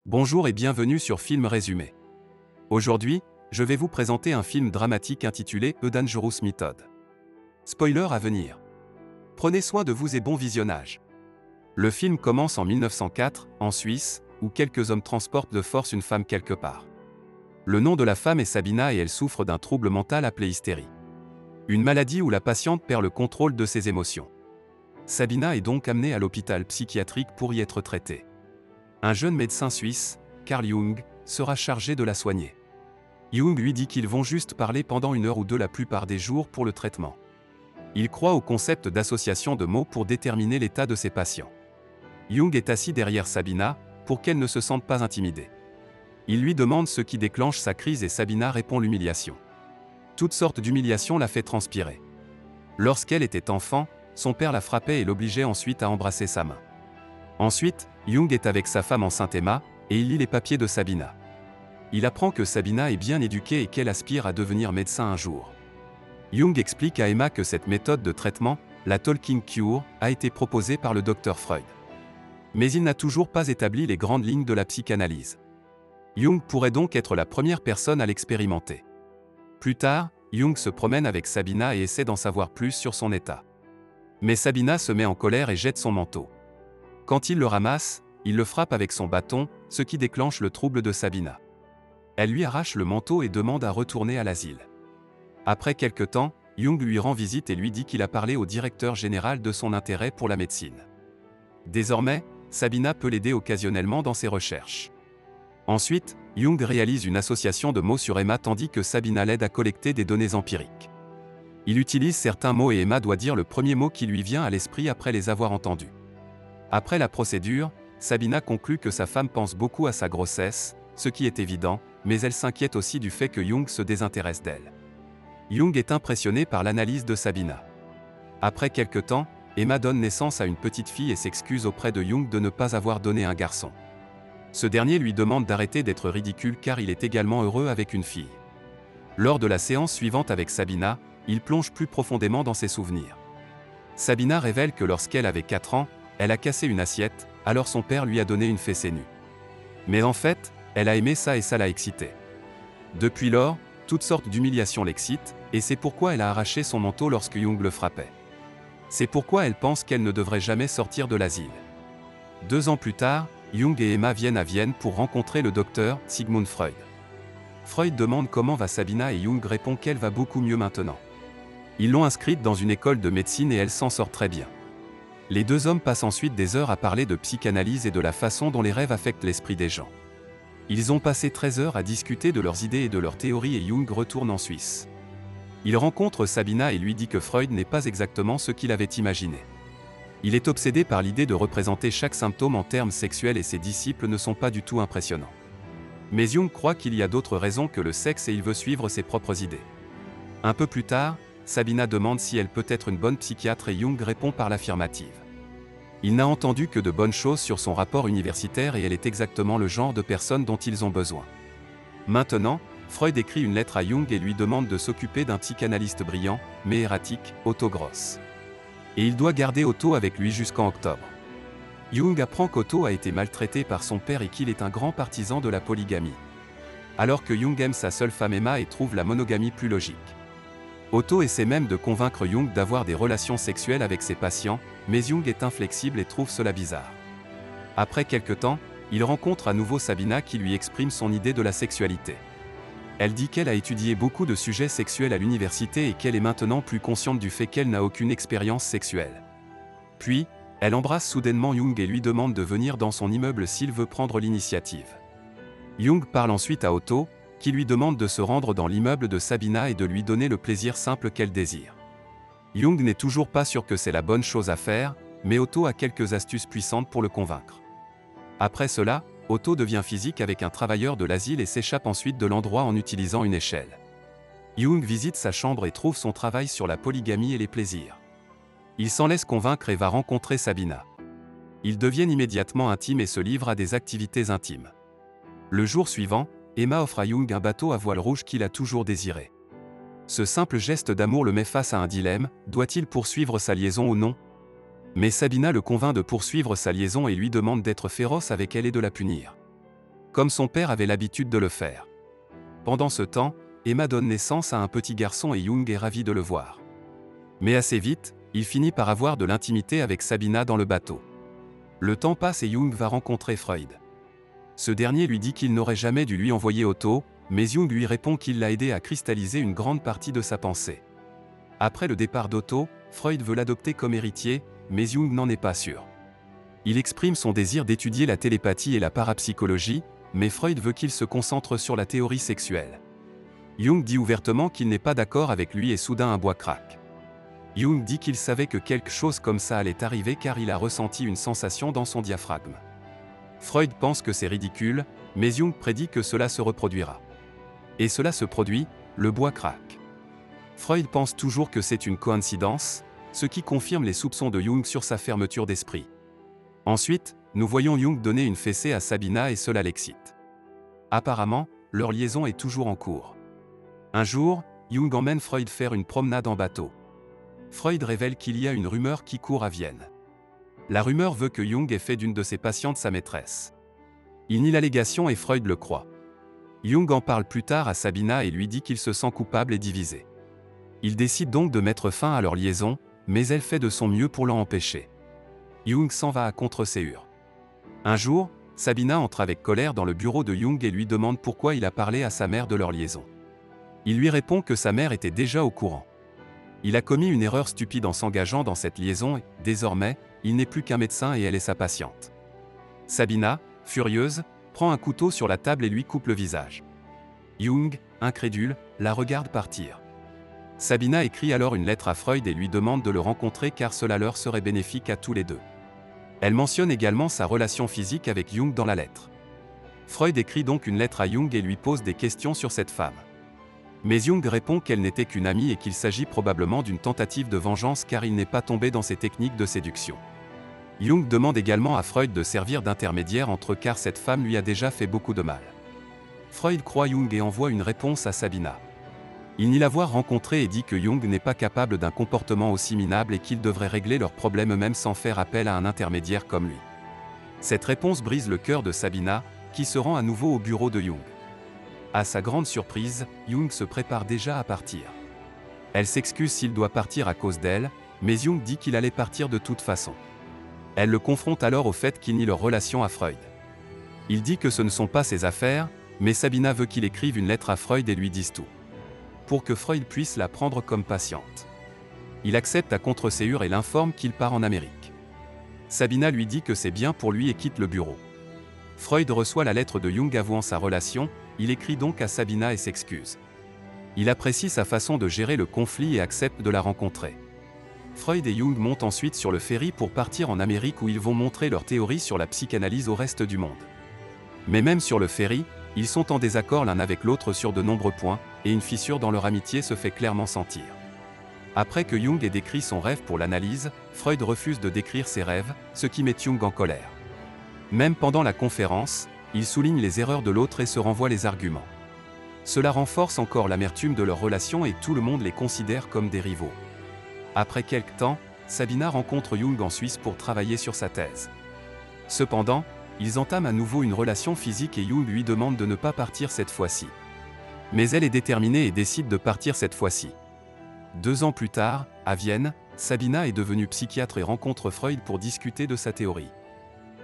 Bonjour et bienvenue sur Film Résumé. Aujourd'hui, je vais vous présenter un film dramatique intitulé A Dangerous Method. Spoiler à venir. Prenez soin de vous et bon visionnage. Le film commence en 1904, en Suisse, où quelques hommes transportent de force une femme quelque part. Le nom de la femme est Sabina et elle souffre d'un trouble mental appelé hystérie. Une maladie où la patiente perd le contrôle de ses émotions. Sabina est donc amenée à l'hôpital psychiatrique pour y être traitée. Un jeune médecin suisse, Carl Jung, sera chargé de la soigner. Jung lui dit qu'ils vont juste parler pendant 1 heure ou 2 la plupart des jours pour le traitement. Il croit au concept d'association de mots pour déterminer l'état de ses patients. Jung est assis derrière Sabina, pour qu'elle ne se sente pas intimidée. Il lui demande ce qui déclenche sa crise et Sabina répond l'humiliation. Toutes sortes d'humiliations la fait transpirer. Lorsqu'elle était enfant, son père la frappait et l'obligeait ensuite à embrasser sa main. Ensuite, Jung est avec sa femme enceinte Emma, et il lit les papiers de Sabina. Il apprend que Sabina est bien éduquée et qu'elle aspire à devenir médecin un jour. Jung explique à Emma que cette méthode de traitement, la Talking Cure, a été proposée par le docteur Freud. Mais il n'a toujours pas établi les grandes lignes de la psychanalyse. Jung pourrait donc être la première personne à l'expérimenter. Plus tard, Jung se promène avec Sabina et essaie d'en savoir plus sur son état. Mais Sabina se met en colère et jette son manteau. Quand il le ramasse, il le frappe avec son bâton, ce qui déclenche le trouble de Sabina. Elle lui arrache le manteau et demande à retourner à l'asile. Après quelque temps, Jung lui rend visite et lui dit qu'il a parlé au directeur général de son intérêt pour la médecine. Désormais, Sabina peut l'aider occasionnellement dans ses recherches. Ensuite, Jung réalise une association de mots sur Emma tandis que Sabina l'aide à collecter des données empiriques. Il utilise certains mots et Emma doit dire le premier mot qui lui vient à l'esprit après les avoir entendus. Après la procédure, Sabina conclut que sa femme pense beaucoup à sa grossesse, ce qui est évident, mais elle s'inquiète aussi du fait que Jung se désintéresse d'elle. Jung est impressionné par l'analyse de Sabina. Après quelque temps, Emma donne naissance à une petite fille et s'excuse auprès de Jung de ne pas avoir donné un garçon. Ce dernier lui demande d'arrêter d'être ridicule car il est également heureux avec une fille. Lors de la séance suivante avec Sabina, il plonge plus profondément dans ses souvenirs. Sabina révèle que lorsqu'elle avait 4 ans, elle a cassé une assiette, alors son père lui a donné une fessée nue. Mais en fait, elle a aimé ça et ça l'a excitée. Depuis lors, toutes sortes d'humiliations l'excitent, et c'est pourquoi elle a arraché son manteau lorsque Jung le frappait. C'est pourquoi elle pense qu'elle ne devrait jamais sortir de l'asile. 2 ans plus tard, Jung et Emma viennent à Vienne pour rencontrer le docteur Sigmund Freud. Freud demande comment va Sabina et Jung répond qu'elle va beaucoup mieux maintenant. Ils l'ont inscrite dans une école de médecine et elle s'en sort très bien. Les 2 hommes passent ensuite des heures à parler de psychanalyse et de la façon dont les rêves affectent l'esprit des gens. Ils ont passé 13 heures à discuter de leurs idées et de leurs théories et Jung retourne en Suisse. Il rencontre Sabina et lui dit que Freud n'est pas exactement ce qu'il avait imaginé. Il est obsédé par l'idée de représenter chaque symptôme en termes sexuels et ses disciples ne sont pas du tout impressionnants. Mais Jung croit qu'il y a d'autres raisons que le sexe et il veut suivre ses propres idées. Un peu plus tard, Sabina demande si elle peut être une bonne psychiatre et Jung répond par l'affirmative. Il n'a entendu que de bonnes choses sur son rapport universitaire et elle est exactement le genre de personne dont ils ont besoin. Maintenant, Freud écrit une lettre à Jung et lui demande de s'occuper d'un psychanalyste brillant, mais erratique, Otto Gross. Et il doit garder Otto avec lui jusqu'en octobre. Jung apprend qu'Otto a été maltraité par son père et qu'il est un grand partisan de la polygamie. Alors que Jung aime sa seule femme Emma et trouve la monogamie plus logique. Otto essaie même de convaincre Jung d'avoir des relations sexuelles avec ses patients, mais Jung est inflexible et trouve cela bizarre. Après quelque temps, il rencontre à nouveau Sabina qui lui exprime son idée de la sexualité. Elle dit qu'elle a étudié beaucoup de sujets sexuels à l'université et qu'elle est maintenant plus consciente du fait qu'elle n'a aucune expérience sexuelle. Puis, elle embrasse soudainement Jung et lui demande de venir dans son immeuble s'il veut prendre l'initiative. Jung parle ensuite à Otto, qui lui demande de se rendre dans l'immeuble de Sabina et de lui donner le plaisir simple qu'elle désire. Jung n'est toujours pas sûr que c'est la bonne chose à faire, mais Otto a quelques astuces puissantes pour le convaincre. Après cela, Otto devient physique avec un travailleur de l'asile et s'échappe ensuite de l'endroit en utilisant une échelle. Jung visite sa chambre et trouve son travail sur la polygamie et les plaisirs. Il s'en laisse convaincre et va rencontrer Sabina. Ils deviennent immédiatement intimes et se livrent à des activités intimes. Le jour suivant, Emma offre à Jung un bateau à voile rouge qu'il a toujours désiré. Ce simple geste d'amour le met face à un dilemme, doit-il poursuivre sa liaison ou non? Mais Sabina le convainc de poursuivre sa liaison et lui demande d'être féroce avec elle et de la punir. comme son père avait l'habitude de le faire. Pendant ce temps, Emma donne naissance à un petit garçon et Jung est ravi de le voir. Mais assez vite, il finit par avoir de l'intimité avec Sabina dans le bateau. Le temps passe et Jung va rencontrer Freud. Ce dernier lui dit qu'il n'aurait jamais dû lui envoyer Otto, mais Jung lui répond qu'il l'a aidé à cristalliser une grande partie de sa pensée. Après le départ d'Otto, Freud veut l'adopter comme héritier, mais Jung n'en est pas sûr. Il exprime son désir d'étudier la télépathie et la parapsychologie, mais Freud veut qu'il se concentre sur la théorie sexuelle. Jung dit ouvertement qu'il n'est pas d'accord avec lui et soudain un bois craque. Jung dit qu'il savait que quelque chose comme ça allait arriver car il a ressenti une sensation dans son diaphragme. Freud pense que c'est ridicule, mais Jung prédit que cela se reproduira. Et cela se produit, le bois craque. Freud pense toujours que c'est une coïncidence, ce qui confirme les soupçons de Jung sur sa fermeture d'esprit. Ensuite, nous voyons Jung donner une fessée à Sabina et cela l'excite. Apparemment, leur liaison est toujours en cours. Un jour, Jung emmène Freud faire une promenade en bateau. Freud révèle qu'il y a une rumeur qui court à Vienne. La rumeur veut que Jung ait fait d'une de ses patientes sa maîtresse. Il nie l'allégation et Freud le croit. Jung en parle plus tard à Sabina et lui dit qu'il se sent coupable et divisé. Il décide donc de mettre fin à leur liaison, mais elle fait de son mieux pour l'en empêcher. Jung s'en va à contre-séure. Un jour, Sabina entre avec colère dans le bureau de Jung et lui demande pourquoi il a parlé à sa mère de leur liaison. Il lui répond que sa mère était déjà au courant. Il a commis une erreur stupide en s'engageant dans cette liaison et, désormais, il n'est plus qu'un médecin et elle est sa patiente. Sabina, furieuse, prend un couteau sur la table et lui coupe le visage. Jung, incrédule, la regarde partir. Sabina écrit alors une lettre à Freud et lui demande de le rencontrer car cela leur serait bénéfique à tous les deux. Elle mentionne également sa relation physique avec Jung dans la lettre. Freud écrit donc une lettre à Jung et lui pose des questions sur cette femme. Mais Jung répond qu'elle n'était qu'une amie et qu'il s'agit probablement d'une tentative de vengeance car il n'est pas tombé dans ses techniques de séduction. Jung demande également à Freud de servir d'intermédiaire entre eux car cette femme lui a déjà fait beaucoup de mal. Freud croit Jung et envoie une réponse à Sabina. Il nie l'avoir rencontré et dit que Jung n'est pas capable d'un comportement aussi minable et qu'ils devraient régler leurs problèmes eux-mêmes sans faire appel à un intermédiaire comme lui. Cette réponse brise le cœur de Sabina, qui se rend à nouveau au bureau de Jung. À sa grande surprise, Jung se prépare déjà à partir. Elle s'excuse s'il doit partir à cause d'elle, mais Jung dit qu'il allait partir de toute façon. Elle le confronte alors au fait qu'il nie leur relation à Freud. Il dit que ce ne sont pas ses affaires, mais Sabina veut qu'il écrive une lettre à Freud et lui dise tout. Pour que Freud puisse la prendre comme patiente. Il accepte à contre-séure et l'informe qu'il part en Amérique. Sabina lui dit que c'est bien pour lui et quitte le bureau. Freud reçoit la lettre de Jung avouant sa relation, il écrit donc à Sabina et s'excuse. Il apprécie sa façon de gérer le conflit et accepte de la rencontrer. Freud et Jung montent ensuite sur le ferry pour partir en Amérique où ils vont montrer leur théorie sur la psychanalyse au reste du monde. Mais même sur le ferry, ils sont en désaccord l'un avec l'autre sur de nombreux points, et une fissure dans leur amitié se fait clairement sentir. Après que Jung ait décrit son rêve pour l'analyse, Freud refuse de décrire ses rêves, ce qui met Jung en colère. Même pendant la conférence, il souligne les erreurs de l'autre et se renvoie les arguments. Cela renforce encore l'amertume de leur relation et tout le monde les considère comme des rivaux. Après quelque temps, Sabina rencontre Jung en Suisse pour travailler sur sa thèse. Cependant, ils entament à nouveau une relation physique et Jung lui demande de ne pas partir cette fois-ci. Mais elle est déterminée et décide de partir cette fois-ci. 2 ans plus tard, à Vienne, Sabina est devenue psychiatre et rencontre Freud pour discuter de sa théorie.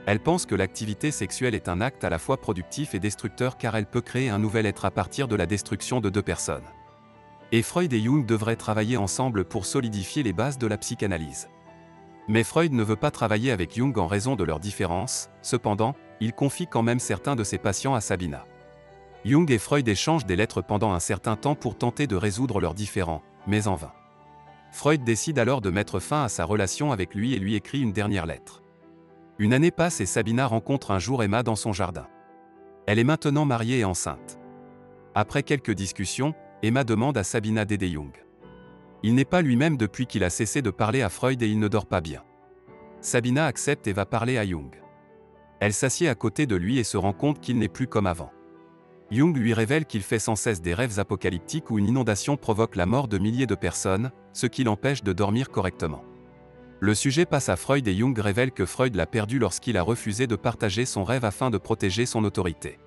Elle pense que l'activité sexuelle est un acte à la fois productif et destructeur car elle peut créer un nouvel être à partir de la destruction de 2 personnes. Et Freud et Jung devraient travailler ensemble pour solidifier les bases de la psychanalyse. Mais Freud ne veut pas travailler avec Jung en raison de leurs différences, cependant, il confie quand même certains de ses patients à Sabina. Jung et Freud échangent des lettres pendant un certain temps pour tenter de résoudre leurs différends, mais en vain. Freud décide alors de mettre fin à sa relation avec lui et lui écrit une dernière lettre. Une année passe et Sabina rencontre un jour Emma dans son jardin. Elle est maintenant mariée et enceinte. Après quelques discussions, Emma demande à Sabina d'aider Jung. Il n'est pas lui-même depuis qu'il a cessé de parler à Freud et il ne dort pas bien. Sabina accepte et va parler à Jung. Elle s'assied à côté de lui et se rend compte qu'il n'est plus comme avant. Jung lui révèle qu'il fait sans cesse des rêves apocalyptiques où une inondation provoque la mort de milliers de personnes, ce qui l'empêche de dormir correctement. Le sujet passe à Freud et Jung révèle que Freud l'a perdu lorsqu'il a refusé de partager son rêve afin de protéger son autorité.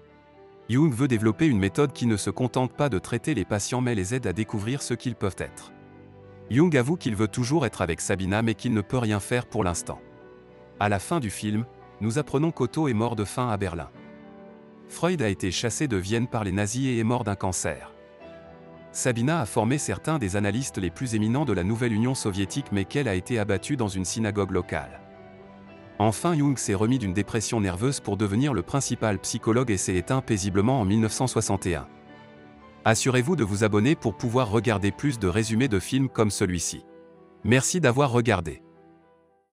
Jung veut développer une méthode qui ne se contente pas de traiter les patients mais les aide à découvrir ce qu'ils peuvent être. Jung avoue qu'il veut toujours être avec Sabina mais qu'il ne peut rien faire pour l'instant. À la fin du film, nous apprenons qu'Otto est mort de faim à Berlin. Freud a été chassé de Vienne par les nazis et est mort d'un cancer. Sabina a formé certains des analystes les plus éminents de la nouvelle Union soviétique mais qu'elle a été abattue dans une synagogue locale. Enfin Jung s'est remis d'une dépression nerveuse pour devenir le principal psychologue et s'est éteint paisiblement en 1961. Assurez-vous de vous abonner pour pouvoir regarder plus de résumés de films comme celui-ci. Merci d'avoir regardé.